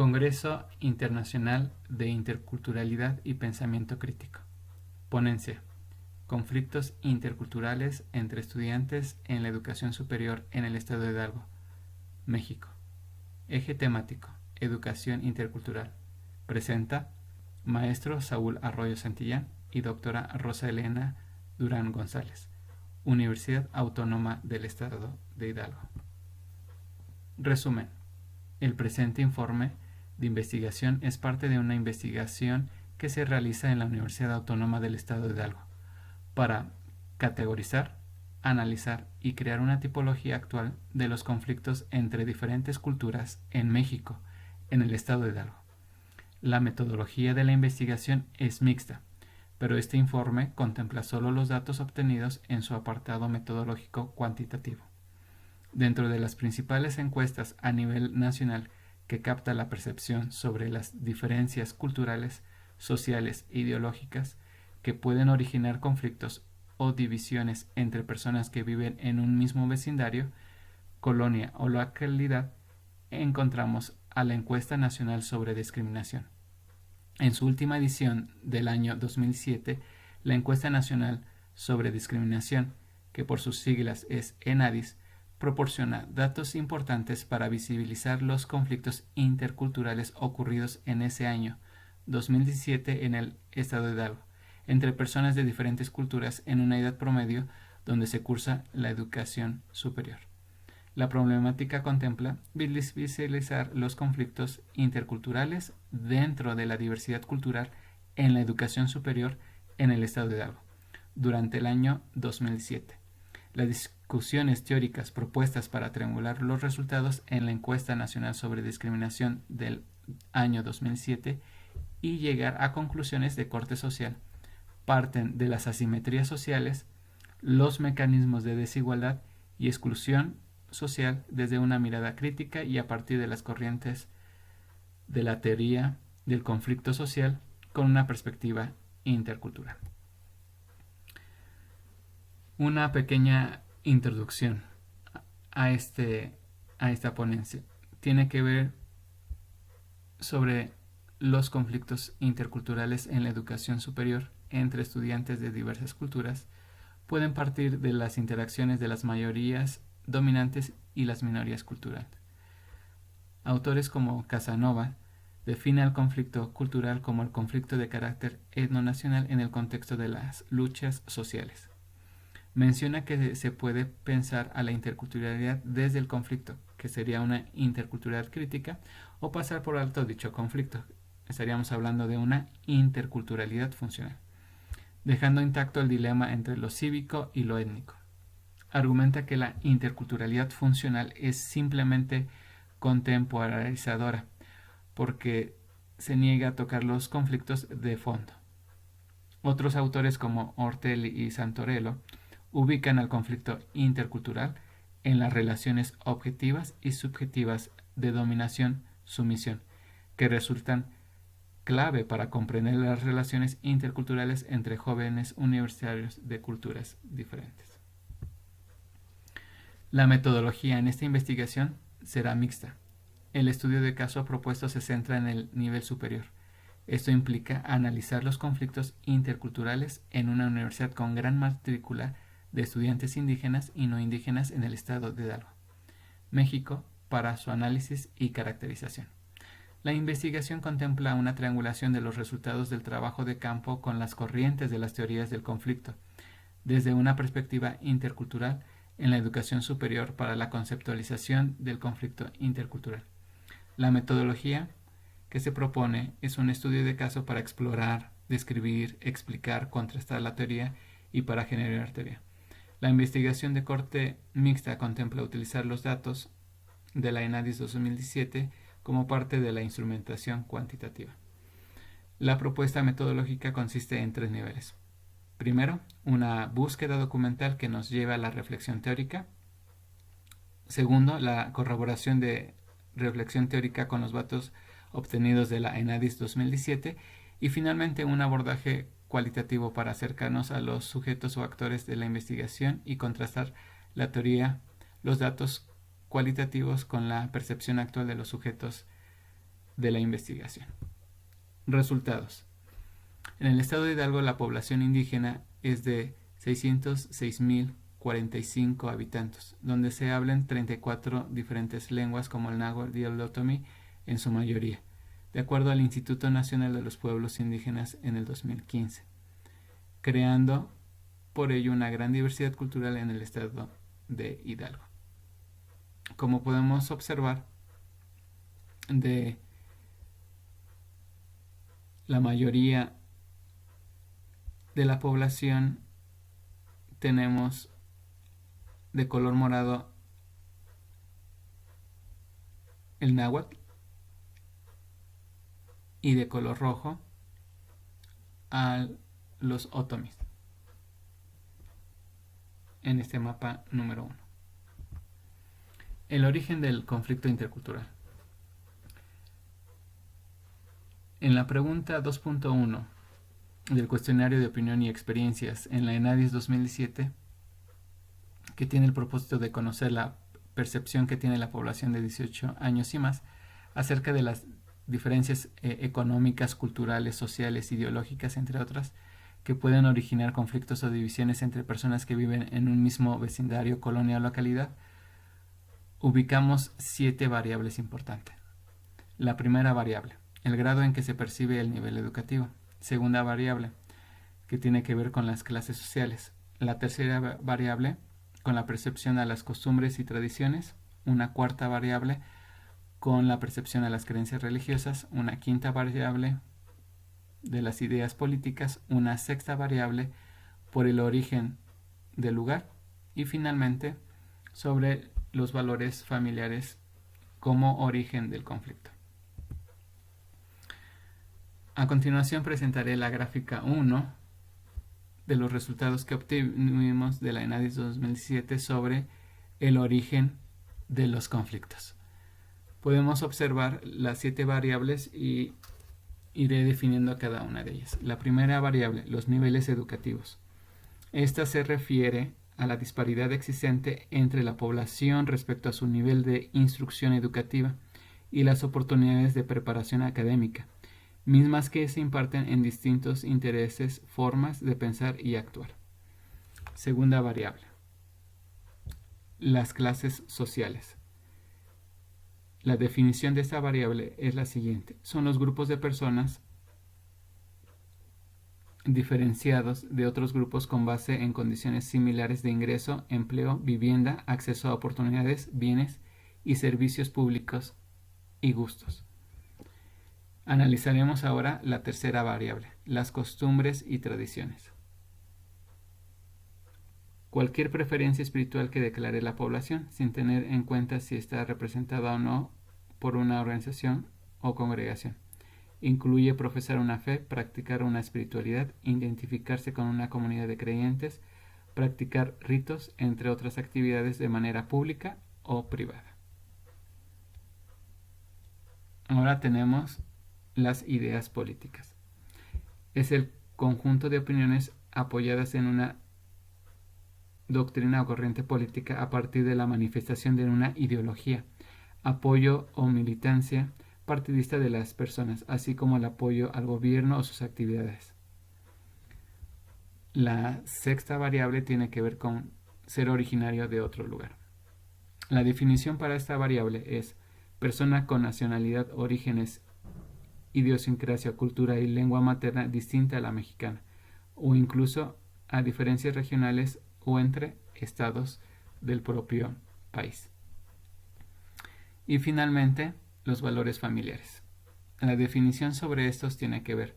Congreso Internacional de Interculturalidad y Pensamiento Crítico. Ponencia: Conflictos interculturales entre estudiantes en la educación superior en el estado de Hidalgo, México. Eje temático: Educación intercultural. Presenta Maestro Saúl Arroyo Santillán y Doctora Rosa Elena Durán González, Universidad Autónoma del Estado de Hidalgo. Resumen: el presente informe de investigación es parte de una investigación que se realiza en la Universidad Autónoma del Estado de Hidalgo para categorizar, analizar y crear una tipología actual de los conflictos entre diferentes culturas en México, en el Estado de Hidalgo. La metodología de la investigación es mixta, pero este informe contempla solo los datos obtenidos en su apartado metodológico cuantitativo. Dentro de las principales encuestas a nivel nacional que capta la percepción sobre las diferencias culturales, sociales e ideológicas que pueden originar conflictos o divisiones entre personas que viven en un mismo vecindario, colonia o localidad, encontramos a la Encuesta Nacional sobre Discriminación. En su última edición del año 2007, la Encuesta Nacional sobre Discriminación, que por sus siglas es ENADIS, proporciona datos importantes para visibilizar los conflictos interculturales ocurridos en ese año 2017 en el estado de Hidalgo, entre personas de diferentes culturas en una edad promedio donde se cursa la educación superior. La problemática contempla visibilizar los conflictos interculturales dentro de la diversidad cultural en la educación superior en el estado de Hidalgo durante el año 2007. Las discusiones teóricas propuestas para triangular los resultados en la Encuesta Nacional sobre Discriminación del año 2007 y llegar a conclusiones de corte social parten de las asimetrías sociales, los mecanismos de desigualdad y exclusión social desde una mirada crítica y a partir de las corrientes de la teoría del conflicto social con una perspectiva intercultural. Una pequeña introducción a esta ponencia tiene que ver sobre los conflictos interculturales en la educación superior entre estudiantes de diversas culturas. Pueden partir de las interacciones de las mayorías dominantes y las minorías culturales. Autores como Casanova definen el conflicto cultural como el conflicto de carácter etnonacional en el contexto de las luchas sociales. Menciona que se puede pensar a la interculturalidad desde el conflicto, que sería una interculturalidad crítica, o pasar por alto dicho conflicto. Estaríamos hablando de una interculturalidad funcional, dejando intacto el dilema entre lo cívico y lo étnico. Argumenta que la interculturalidad funcional es simplemente contemporaneizadora, porque se niega a tocar los conflictos de fondo. Otros autores como Ortelli y Santorello ubican al conflicto intercultural en las relaciones objetivas y subjetivas de dominación-sumisión, que resultan clave para comprender las relaciones interculturales entre jóvenes universitarios de culturas diferentes. La metodología en esta investigación será mixta. El estudio de caso propuesto se centra en el nivel superior. Esto implica analizar los conflictos interculturales en una universidad con gran matrícula de estudiantes indígenas y no indígenas en el estado de Hidalgo, México, para su análisis y caracterización. La investigación contempla una triangulación de los resultados del trabajo de campo con las corrientes de las teorías del conflicto, desde una perspectiva intercultural en la educación superior para la conceptualización del conflicto intercultural. La metodología que se propone es un estudio de caso para explorar, describir, explicar, contrastar la teoría y para generar teoría. La investigación de corte mixta contempla utilizar los datos de la ENADIS 2017 como parte de la instrumentación cuantitativa. La propuesta metodológica consiste en 3 niveles. Primero, una búsqueda documental que nos lleva a la reflexión teórica. Segundo, la corroboración de reflexión teórica con los datos obtenidos de la ENADIS 2017. Y finalmente, un abordaje cualitativo para acercarnos a los sujetos o actores de la investigación y contrastar la teoría, los datos cualitativos con la percepción actual de los sujetos de la investigación. Resultados. En el estado de Hidalgo la población indígena es de 606.045 habitantes, donde se hablan 34 diferentes lenguas como el náhuatl y el otomí en su mayoría, de acuerdo al Instituto Nacional de los Pueblos Indígenas en el 2015, creando por ello una gran diversidad cultural en el estado de Hidalgo. Como podemos observar, de la mayoría de la población tenemos de color morado el náhuatl y de color rojo a los otomís en este mapa número 1. El origen del conflicto intercultural. En la pregunta 2.1 del cuestionario de opinión y experiencias en la ENADIS 2017, que tiene el propósito de conocer la percepción que tiene la población de 18 años y más acerca de las diferencias económicas, culturales, sociales, ideológicas, entre otras, que pueden originar conflictos o divisiones entre personas que viven en un mismo vecindario, colonia o localidad, ubicamos 7 variables importantes. La primera variable, el grado en que se percibe el nivel educativo. Segunda variable, que tiene que ver con las clases sociales. La tercera variable, con la percepción a las costumbres y tradiciones. Una cuarta variable, con la percepción a las creencias religiosas. Una quinta variable, de las ideas políticas. Una sexta variable, por el origen del lugar. Y finalmente, sobre los valores familiares como origen del conflicto. A continuación presentaré la gráfica 1 de los resultados que obtuvimos de la ENADIS 2017 sobre el origen de los conflictos. Podemos observar las 7 variables y iré definiendo cada una de ellas. La primera variable, los niveles educativos. Esta se refiere a la disparidad existente entre la población respecto a su nivel de instrucción educativa y las oportunidades de preparación académica, mismas que se imparten en distintos intereses, formas de pensar y actuar. Segunda variable, las clases sociales. La definición de esta variable es la siguiente. Son los grupos de personas diferenciados de otros grupos con base en condiciones similares de ingreso, empleo, vivienda, acceso a oportunidades, bienes y servicios públicos y gustos. Analizaremos ahora la tercera variable, las costumbres y tradiciones. Cualquier preferencia espiritual que declare la población, sin tener en cuenta si está representada o no por una organización o congregación. Incluye profesar una fe, practicar una espiritualidad, identificarse con una comunidad de creyentes, practicar ritos, entre otras actividades de manera pública o privada. Ahora tenemos las ideas políticas. Es el conjunto de opiniones apoyadas en una doctrina o corriente política a partir de la manifestación de una ideología, apoyo o militancia partidista de las personas, así como el apoyo al gobierno o sus actividades. La sexta variable tiene que ver con ser originario de otro lugar. La definición para esta variable es persona con nacionalidad, orígenes, idiosincrasia, cultura y lengua materna distinta a la mexicana, o incluso a diferencias regionales o entre estados del propio país. Y finalmente, los valores familiares. La definición sobre estos tiene que ver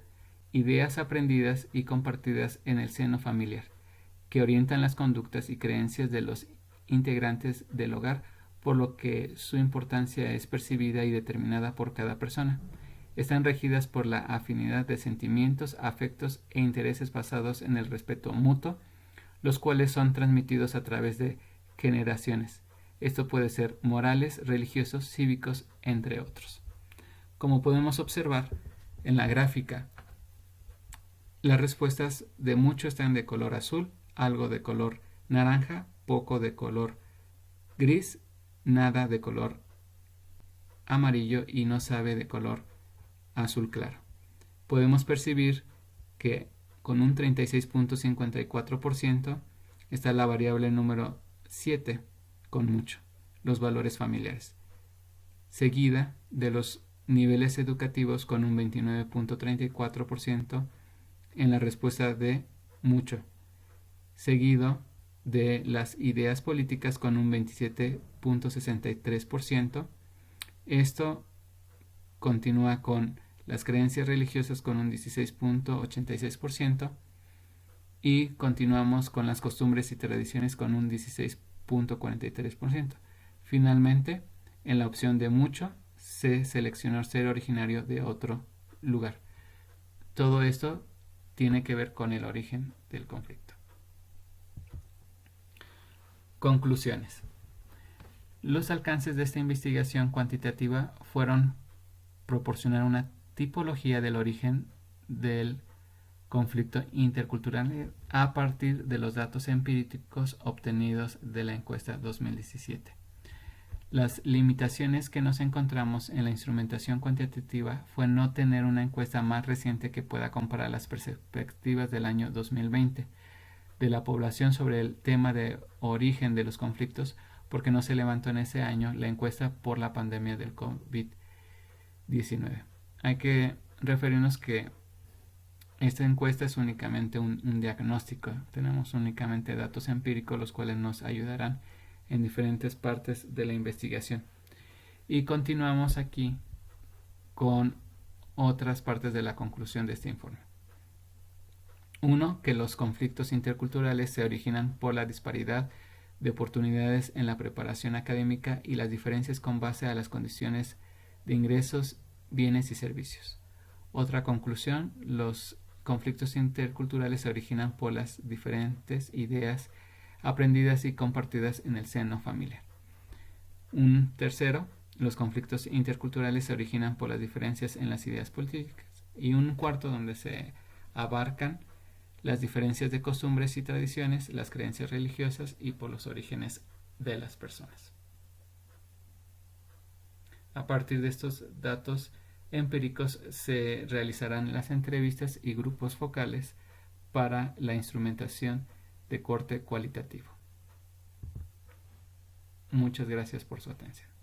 ideas aprendidas y compartidas en el seno familiar, que orientan las conductas y creencias de los integrantes del hogar, por lo que su importancia es percibida y determinada por cada persona. Están regidas por la afinidad de sentimientos, afectos e intereses basados en el respeto mutuo, los cuales son transmitidos a través de generaciones. Esto puede ser morales, religiosos, cívicos, entre otros. Como podemos observar en la gráfica, las respuestas de muchos están de color azul, algo de color naranja, poco de color gris, nada de color amarillo y no sabe de color azul claro. Podemos percibir que con un 36.54% está la variable número 7 con mucho, los valores familiares, seguida de los niveles educativos con un 29.34% en la respuesta de mucho, seguido de las ideas políticas con un 27.63%. Esto continúa con las creencias religiosas con un 16.86% y continuamos con las costumbres y tradiciones con un 16.43%. Finalmente, en la opción de mucho se seleccionó ser originario de otro lugar. Todo esto tiene que ver con el origen del conflicto. Conclusiones. Los alcances de esta investigación cuantitativa fueron proporcionar una tipología del origen del conflicto intercultural a partir de los datos empíricos obtenidos de la encuesta 2017. Las limitaciones que nos encontramos en la instrumentación cuantitativa fue no tener una encuesta más reciente que pueda comparar las perspectivas del año 2020 de la población sobre el tema de origen de los conflictos, porque no se levantó en ese año la encuesta por la pandemia del COVID-19. Hay que referirnos que esta encuesta es únicamente un diagnóstico. Tenemos únicamente datos empíricos, los cuales nos ayudarán en diferentes partes de la investigación. Y continuamos aquí con otras partes de la conclusión de este informe. 1. Que los conflictos interculturales se originan por la disparidad de oportunidades en la preparación académica y las diferencias con base a las condiciones de ingresos, bienes y servicios. Otra conclusión, los conflictos interculturales se originan por las diferentes ideas aprendidas y compartidas en el seno familiar. Un tercero, los conflictos interculturales se originan por las diferencias en las ideas políticas. Y un cuarto, donde se abarcan las diferencias de costumbres y tradiciones, las creencias religiosas y por los orígenes de las personas. A partir de estos datos empíricos se realizarán las entrevistas y grupos focales para la instrumentación de corte cualitativo. Muchas gracias por su atención.